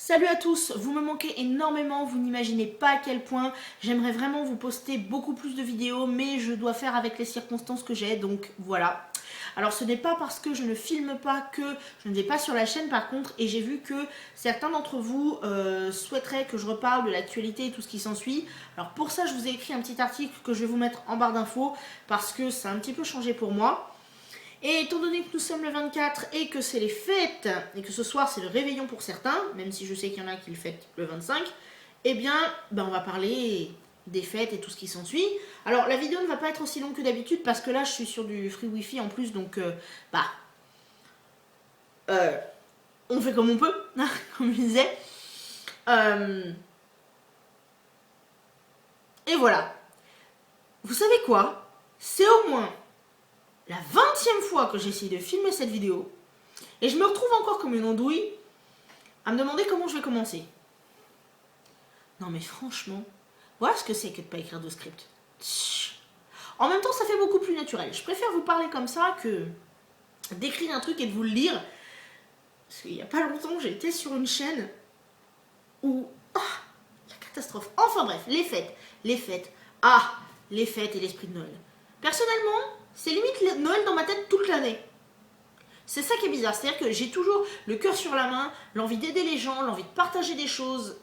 Salut à tous, vous me manquez énormément, vous n'imaginez pas à quel point. J'aimerais vraiment vous poster beaucoup plus de vidéos, mais je dois faire avec les circonstances que j'ai, donc voilà. Alors ce n'est pas parce que je ne filme pas que je ne vais pas sur la chaîne par contre, et j'ai vu que certains d'entre vous souhaiteraient que je reparle de l'actualité et tout ce qui s'ensuit. Alors pour ça je vous ai écrit un petit article que je vais vous mettre en barre d'infos, parce que ça a un petit peu changé pour moi. Et étant donné que nous sommes le 24 et que c'est les fêtes, et que ce soir c'est le réveillon pour certains, même si je sais qu'il y en a qui le fêtent le 25, eh bien, on va parler des fêtes et tout ce qui s'ensuit. Alors la vidéo ne va pas être aussi longue que d'habitude parce que là je suis sur du free wifi en plus, donc on fait comme on peut, comme je disais. Et voilà. Vous savez quoi? C'est au moins la 20e fois que j'essaie de filmer cette vidéo et je me retrouve encore comme une andouille à me demander comment je vais commencer. Non mais franchement, voilà ce que c'est que de pas écrire de script. En même temps, ça fait beaucoup plus naturel. Je préfère vous parler comme ça que d'écrire un truc et de vous le lire. Parce qu'il n'y a pas longtemps, j'étais sur une chaîne où... la catastrophe. Enfin bref, les fêtes. Les fêtes et l'esprit de Noël. Personnellement, c'est limite Noël dans ma tête toute l'année. C'est ça qui est bizarre, c'est-à-dire que j'ai toujours le cœur sur la main, l'envie d'aider les gens, l'envie de partager des choses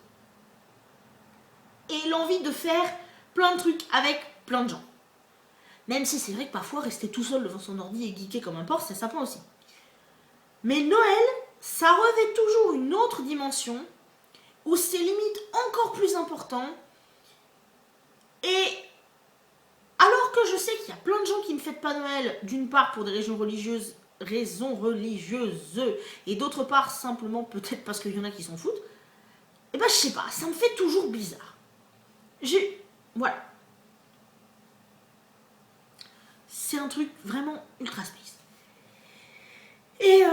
et l'envie de faire plein de trucs avec plein de gens. Même si c'est vrai que parfois rester tout seul devant son ordi et geeker comme un porc, c'est sympa aussi. Mais Noël, ça revêt toujours une autre dimension où c'est limite encore plus important. Et alors que je sais qu'il y a plein de gens qui ne fêtent pas Noël, d'une part pour des raisons religieuses et d'autre part simplement peut-être parce qu'il y en a qui s'en foutent, et je sais pas, ça me fait toujours bizarre. Voilà. C'est un truc vraiment ultra space. Et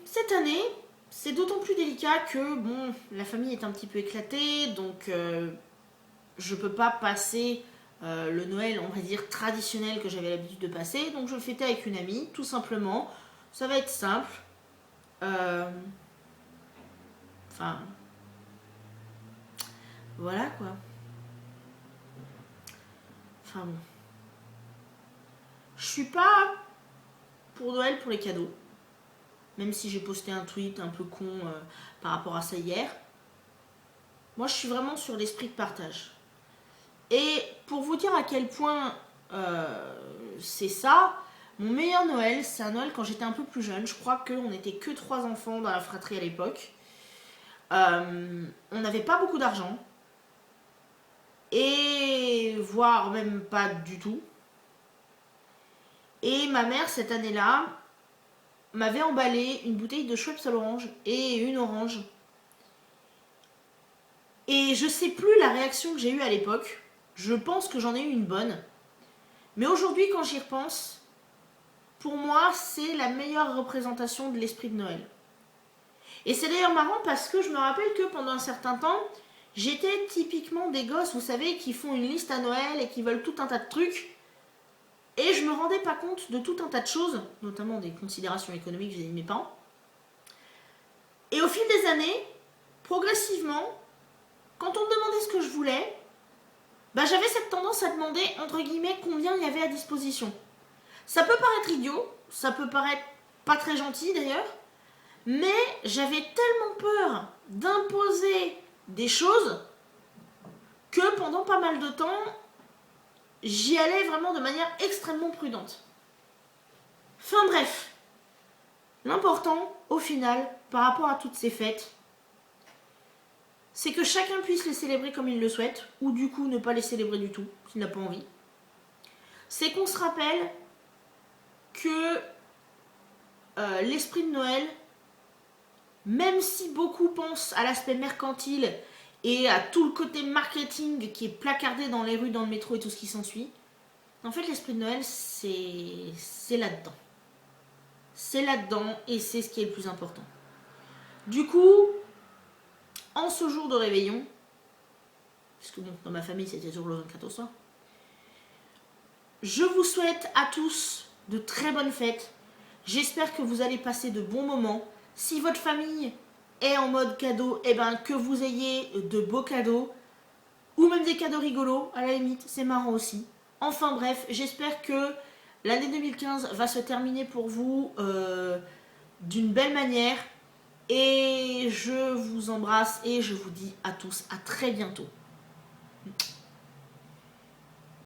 cette année, c'est d'autant plus délicat que, bon, la famille est un petit peu éclatée, donc je peux pas passer le Noël, on va dire, traditionnel que j'avais l'habitude de passer, donc je le fêtais avec une amie, tout simplement. Ça va être simple. Voilà quoi. Enfin bon. Je suis pas pour Noël pour les cadeaux. Même si j'ai posté un tweet un peu con par rapport à ça hier. Moi je suis vraiment sur l'esprit de partage. Et pour vous dire à quel point c'est ça, mon meilleur Noël, c'est un Noël quand j'étais un peu plus jeune. Je crois qu'on n'était que 3 enfants dans la fratrie à l'époque. On n'avait pas beaucoup d'argent. Et voire même pas du tout. Et ma mère, cette année-là, m'avait emballé une bouteille de Schweppes à l'orange et une orange. Et je sais plus la réaction que j'ai eue à l'époque. Je pense que j'en ai eu une bonne. Mais aujourd'hui, quand j'y repense, pour moi, c'est la meilleure représentation de l'esprit de Noël. Et c'est d'ailleurs marrant parce que je me rappelle que pendant un certain temps, j'étais typiquement des gosses, vous savez, qui font une liste à Noël et qui veulent tout un tas de trucs. Et je me rendais pas compte de tout un tas de choses, notamment des considérations économiques vis-à-vis de mes parents. Et au fil des années, progressivement, quand on me demandait ce que je voulais, j'avais cette tendance à demander, entre guillemets, combien il y avait à disposition. Ça peut paraître idiot, ça peut paraître pas très gentil d'ailleurs, mais j'avais tellement peur d'imposer des choses que pendant pas mal de temps, j'y allais vraiment de manière extrêmement prudente. Enfin bref, l'important, au final, par rapport à toutes ces fêtes, c'est que chacun puisse les célébrer comme il le souhaite, ou du coup ne pas les célébrer du tout, s'il n'a pas envie. C'est qu'on se rappelle que l'esprit de Noël, même si beaucoup pensent à l'aspect mercantile et à tout le côté marketing qui est placardé dans les rues, dans le métro et tout ce qui s'ensuit, en fait l'esprit de Noël c'est là-dedans. C'est là-dedans et c'est ce qui est le plus important. Du coup, en ce jour de réveillon, puisque bon, dans ma famille c'était toujours le 24 au soir, je vous souhaite à tous de très bonnes fêtes. J'espère que vous allez passer de bons moments. Si votre famille est en mode cadeau, et ben que vous ayez de beaux cadeaux, ou même des cadeaux rigolos, à la limite, c'est marrant aussi. Enfin bref, j'espère que l'année 2015 va se terminer pour vous d'une belle manière. Et je vous embrasse et je vous dis à tous à très bientôt.